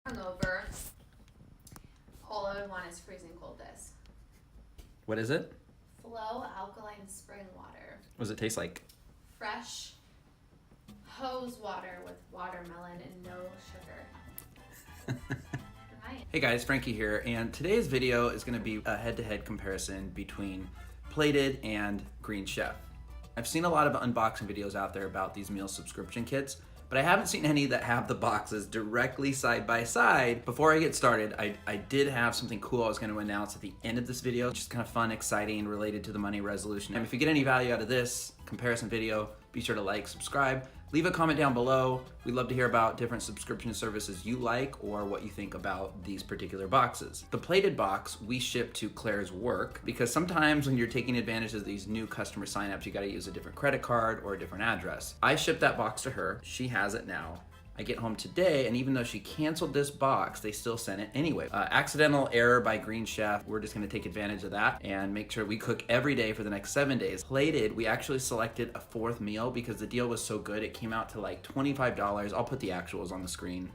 Hungover, all I would want is freezing cold this. What is it? Flow alkaline spring water. What does it taste like? Fresh hose water with watermelon and no sugar. Nice. Hey guys, Frankie here, and today's video is going to be a head-to-head comparison between Plated and Green Chef. I've seen a lot of unboxing videos out there about these meal subscription kits, but I haven't seen any that have the boxes directly side by side. Before I get started, I did have something cool I was going to announce at the end of this video, just kind of fun, exciting, related to the money resolution. And if you get any value out of this comparison video, be sure to like, subscribe, leave a comment down below. We'd love to hear about different subscription services you like or what you think about these particular boxes. The Plated box we ship to Claire's work because sometimes when you're taking advantage of these new customer signups, you gotta use a different credit card or a different address. I shipped that box to her. She has it now. I get home today, and even though she canceled this box, they still sent it anyway. Accidental error by Green Chef. We're just gonna take advantage of that and make sure we cook every day for the next 7 days. Plated, we actually selected a 4th meal because the deal was so good. It came out to like $25. I'll put the actuals on the screen.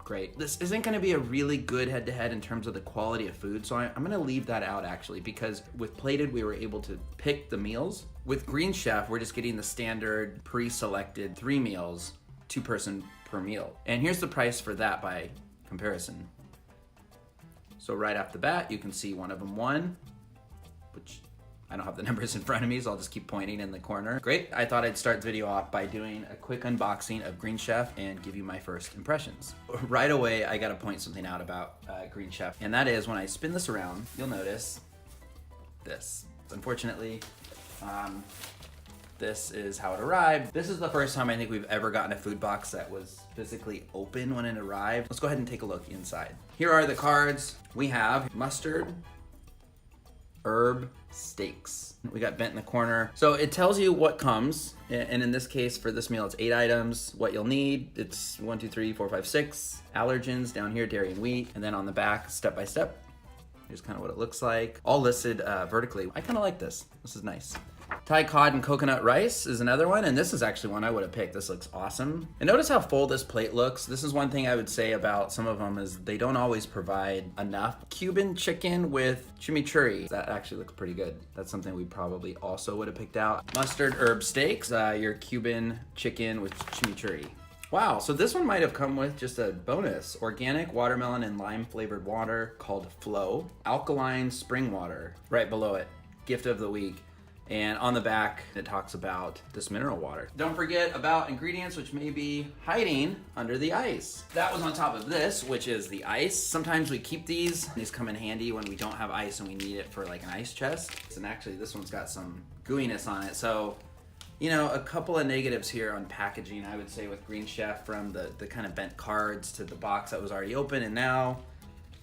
Great. This isn't gonna be a really good head-to-head in terms of the quality of food, so I'm gonna leave that out actually, because with Plated, we were able to pick the meals. With Green Chef, we're just getting the standard pre-selected 3 meals, 2 person per meal. And here's the price for that by comparison. So right off the bat, you can see one of them won, which I don't have the numbers in front of me, so I'll just keep pointing in the corner. Great, I thought I'd start the video off by doing a quick unboxing of Green Chef and give you my first impressions. Right away, I gotta point something out about Green Chef, and that is when I spin this around, you'll notice this. Unfortunately, this is how it arrived. This is the first time I think we've ever gotten a food box that was physically open when it arrived. Let's go ahead and take a look inside. Here are the cards. We have mustard, herb steaks. We got bent in the corner. So it tells you what comes, and in this case, for this meal, it's 8 items. What you'll need, it's 1, 2, 3, 4, 5, 6. Allergens down here, dairy and wheat. And then on the back, step by step, here's kind of what it looks like. All listed vertically. I kind of like this. This is nice. Thai cod and coconut rice is another one, and this is actually one I would have picked. This looks awesome. And notice how full this plate looks. This is one thing I would say about some of them is they don't always provide enough. Cuban chicken with chimichurri. That actually looks pretty good. That's something we probably also would have picked out. Mustard herb steaks, your Cuban chicken with chimichurri. Wow, so this one might have come with just a bonus. Organic watermelon and lime flavored water called Flow. Alkaline spring water right below it. Gift of the week. And on the back, it talks about this mineral water. Don't forget about ingredients which may be hiding under the ice. That was on top of this, which is the ice. Sometimes we keep these. These come in handy when we don't have ice and we need it for like an ice chest. And actually this one's got some gooiness on it. So, you know, a couple of negatives here on packaging, I would say, with Green Chef, from the kind of bent cards to the box that was already open, and now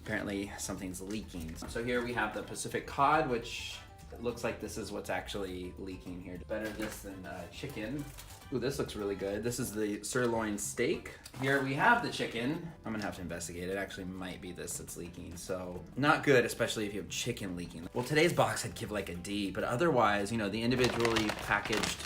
apparently something's leaking. So here we have the Pacific cod, which it looks like this is what's actually leaking here. Better this than chicken. Ooh, this looks really good. This is the sirloin steak. Here we have the chicken. I'm gonna have to investigate. It actually might be this that's leaking, so not good, especially if you have chicken leaking. Well, today's box I'd give like a D, but otherwise, you know, the individually packaged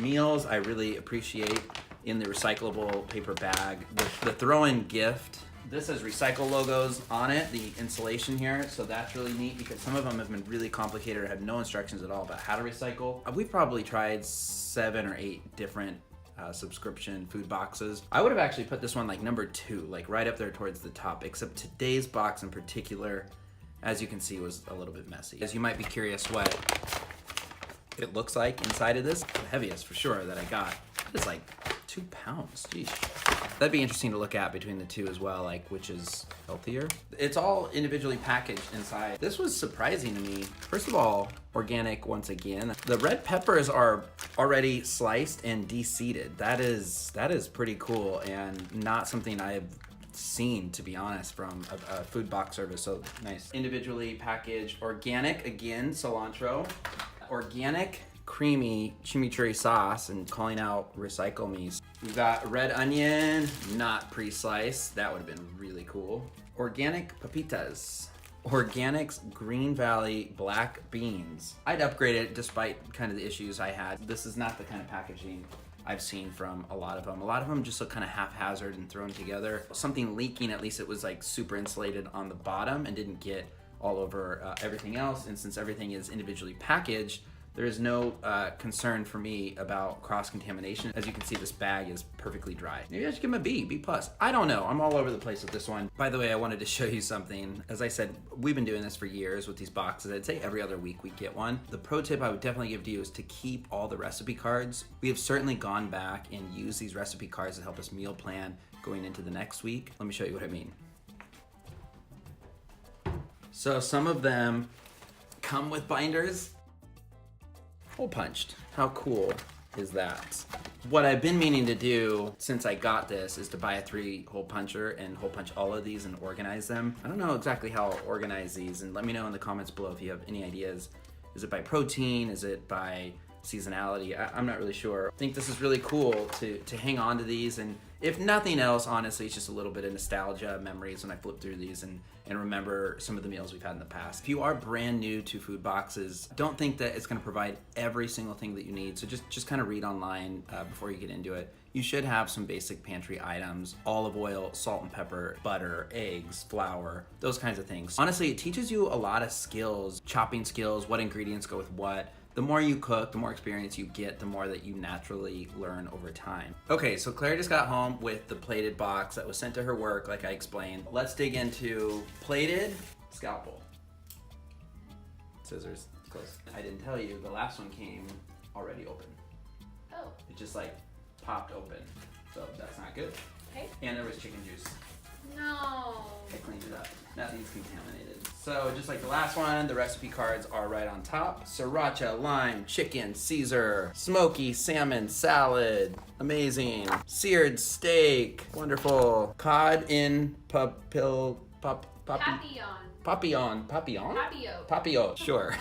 meals I really appreciate in the recyclable paper bag. The throw-in gift. This has recycle logos on it, the insulation here, so that's really neat because some of them have been really complicated or have no instructions at all about how to recycle. We've probably tried 7 or 8 different subscription food boxes. I would have actually put this one like number 2, like right up there towards the top, except today's box in particular, as you can see, was a little bit messy. As you might be curious what it looks like inside of this, the heaviest for sure that I got, it's like 2 pounds, geez. That'd be interesting to look at between the two as well, like which is healthier. It's all individually packaged inside. This was surprising to me. First of all, organic once again. The red peppers are already sliced and de-seeded. That is pretty cool and not something I've seen, to be honest, from a food box service, so nice. Individually packaged, organic, again, cilantro. Organic creamy chimichurri sauce, and calling out recycle me. We've got red onion, not pre-sliced. That would have been really cool. Organic pepitas. Organics Green Valley black beans. I'd upgrade it despite kind of the issues I had. This is not the kind of packaging I've seen from a lot of them. A lot of them just look kind of haphazard and thrown together. Something leaking, at least it was like super insulated on the bottom and didn't get all over everything else. And since everything is individually packaged, there is no concern for me about cross-contamination. As you can see, this bag is perfectly dry. Maybe I should give them a B+. I don't know, I'm all over the place with this one. By the way, I wanted to show you something. As I said, we've been doing this for years with these boxes. I'd say every other week we get one. The pro tip I would definitely give to you is to keep all the recipe cards. We have certainly gone back and used these recipe cards to help us meal plan going into the next week. Let me show you what I mean. So some of them come with binders. Hole punched. How cool is that? What I've been meaning to do since I got this is to buy a 3-hole puncher and hole punch all of these and organize them. I don't know exactly how I'll organize these, and let me know in the comments below if you have any ideas. Is it by protein? Is it by seasonality? I'm not really sure. I think this is really cool to hang on to these, and if nothing else, honestly, it's just a little bit of nostalgia memories when I flip through these and remember some of the meals we've had in the past. If you are brand new to food boxes, don't think that it's gonna provide every single thing that you need, so just kind of read online before you get into it. You should have some basic pantry items: olive oil, salt and pepper, butter, eggs, flour, those kinds of things. Honestly, it teaches you a lot of skills, chopping skills, what ingredients go with what. The more you cook, the more experience you get, the more that you naturally learn over time. Okay, so Claire just got home with the plated box that was sent to her work, like I explained. Let's dig into plated scalpel. Scissors, close. I didn't tell you, the last one came already open. Oh. It just like popped open, so that's not good. Okay. And there was chicken juice. No. I cleaned it up. Nothing's contaminated. So just like the last one, the recipe cards are right on top. Sriracha, lime, chicken, Caesar, smoky salmon salad, amazing. Seared steak, wonderful. Cod in papillion. Papillon, sure.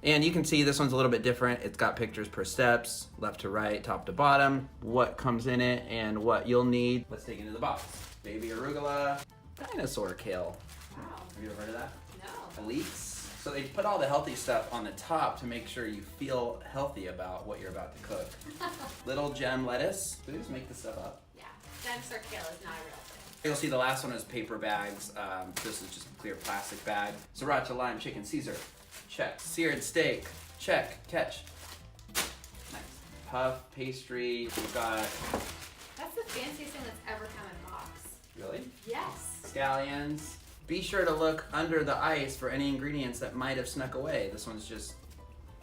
And you can see this one's a little bit different. It's got pictures per steps, left to right, top to bottom, what comes in it and what you'll need. Let's dig into the box. Baby arugula, dinosaur kale. Wow. Have you ever heard of that? No. Leeks. So they put all the healthy stuff on the top to make sure you feel healthy about what you're about to cook. Little gem lettuce. Do they just make this stuff up? Yeah. Dinosaur kale is not a real thing. You'll see the last one is paper bags. This is just a clear plastic bag. Sriracha, lime, chicken, Caesar. Check. Seared steak. Check. Catch. Nice. Puff, pastry. We've got... That's the fanciest thing that's ever come in a box. Really? Yes. Scallions. Be sure to look under the ice for any ingredients that might have snuck away. This one's just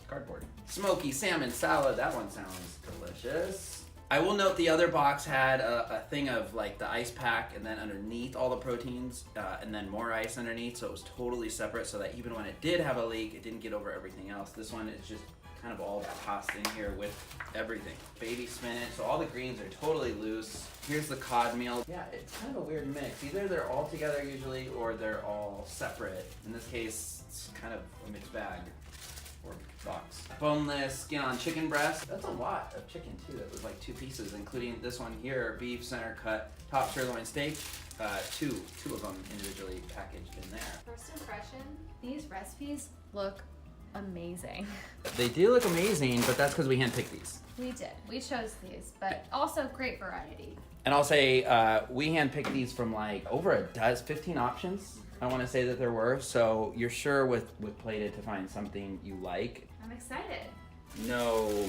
cardboard. Smoky salmon salad. That one sounds delicious. I will note the other box had a thing of like the ice pack and then underneath all the proteins and then more ice underneath, so it was totally separate so that even when it did have a leak, it didn't get over everything else. This one is just kind of all tossed in here with everything. Baby spinach, so all the greens are totally loose. Here's the cod meal. Yeah, it's kind of a weird mix. Either they're all together usually or they're all separate. In this case, it's kind of a mixed bag or box. Boneless skin on chicken breast. That's a lot of chicken too. That was like 2 pieces, including this one here, beef center cut top sirloin steak. Two of them individually packaged in there. First impression, these recipes look amazing. They do look amazing, but that's because we handpicked these. We did. We chose these, but also great variety. And I'll say we handpicked these from like over a dozen, 15 options. I want to say that there were, so you're sure with Plated to find something you like. I'm excited. No,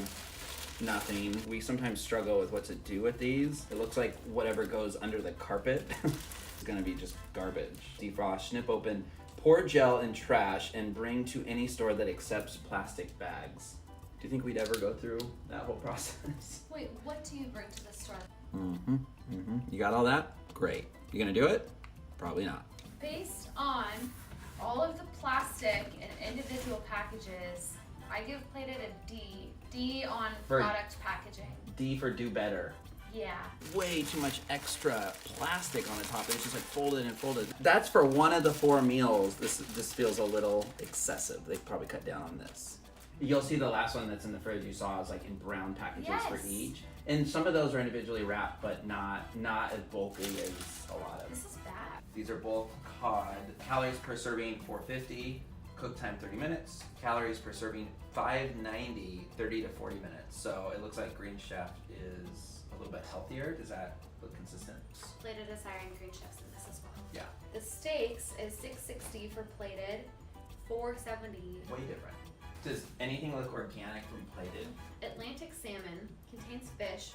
nothing. We sometimes struggle with what to do with these. It looks like whatever goes under the carpet is gonna be just garbage. Defrost, snip open, pour gel in trash, and bring to any store that accepts plastic bags. Do you think we'd ever go through that whole process? Wait, what do you bring to the store? You got all that? Great. You gonna do it? Probably not. Based on all of the plastic and individual packages, I give Plated a D. D on For- product packaging. D for do better. Yeah. Way too much extra plastic on the top. It's just like folded and folded. That's for one of the 4 meals. This feels a little excessive. They probably cut down on this. You'll see the last one that's in the fridge you saw is like in brown packages for Yes. each. And some of those are individually wrapped, but not as bulky as a lot of. This is bad. These are both cod. Calories per serving 450. Cook time 30 minutes. Calories per serving 590, 30 to 40 minutes. So it looks like Green Chef is a little bit healthier. Does that look consistent? Plated Siren Green Chefs in this as well. Yeah. The steaks is $6.60 for plated, $4.70. Way different. Does anything look organic from plated? Atlantic salmon contains fish.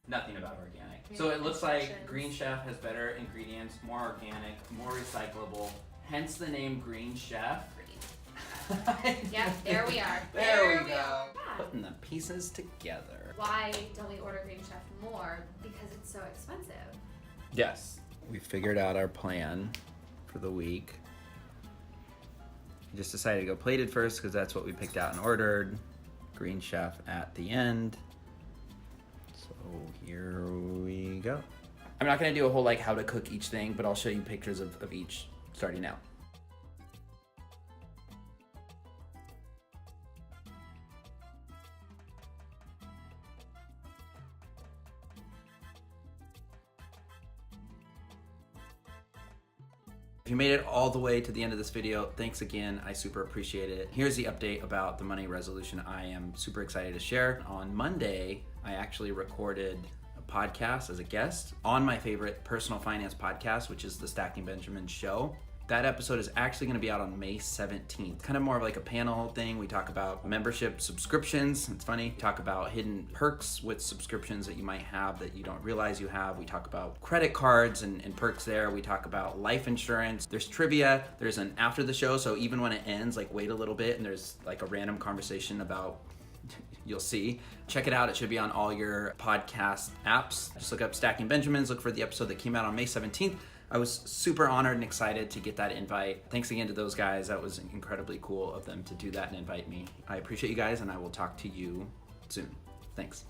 Nothing about organic. Yeah, So it looks like instructions. Green Chef has better ingredients, more organic, more recyclable. Hence the name Green Chef. Green. Yep, there we are. There we go. Yeah. Putting the pieces together. Why don't we order Green Chef more? Because it's so expensive. Yes. We figured out our plan for the week. We just decided to go plated first because that's what we picked out and ordered. Green Chef at the end. So here we go. I'm not gonna do a whole like how to cook each thing, but I'll show you pictures of each starting now. If you made it all the way to the end of this video, thanks again. I super appreciate it. Here's the update about the money resolution I am super excited to share. On Monday, I actually recorded a podcast as a guest on my favorite personal finance podcast, which is the Stacking Benjamin Show. That episode is actually going to be out on May 17th. Kind of more of like a panel thing. We talk about membership subscriptions. It's funny. Talk about hidden perks with subscriptions that you might have that you don't realize you have. We talk about credit cards and perks there. We talk about life insurance. There's trivia. There's an after the show. So even when it ends, like wait a little bit and there's like a random conversation about you'll see. Check it out. It should be on all your podcast apps. Just look up Stacking Benjamins. Look for the episode that came out on May 17th. I was super honored and excited to get that invite. Thanks again to those guys. That was incredibly cool of them to do that and invite me. I appreciate you guys, and I will talk to you soon. Thanks.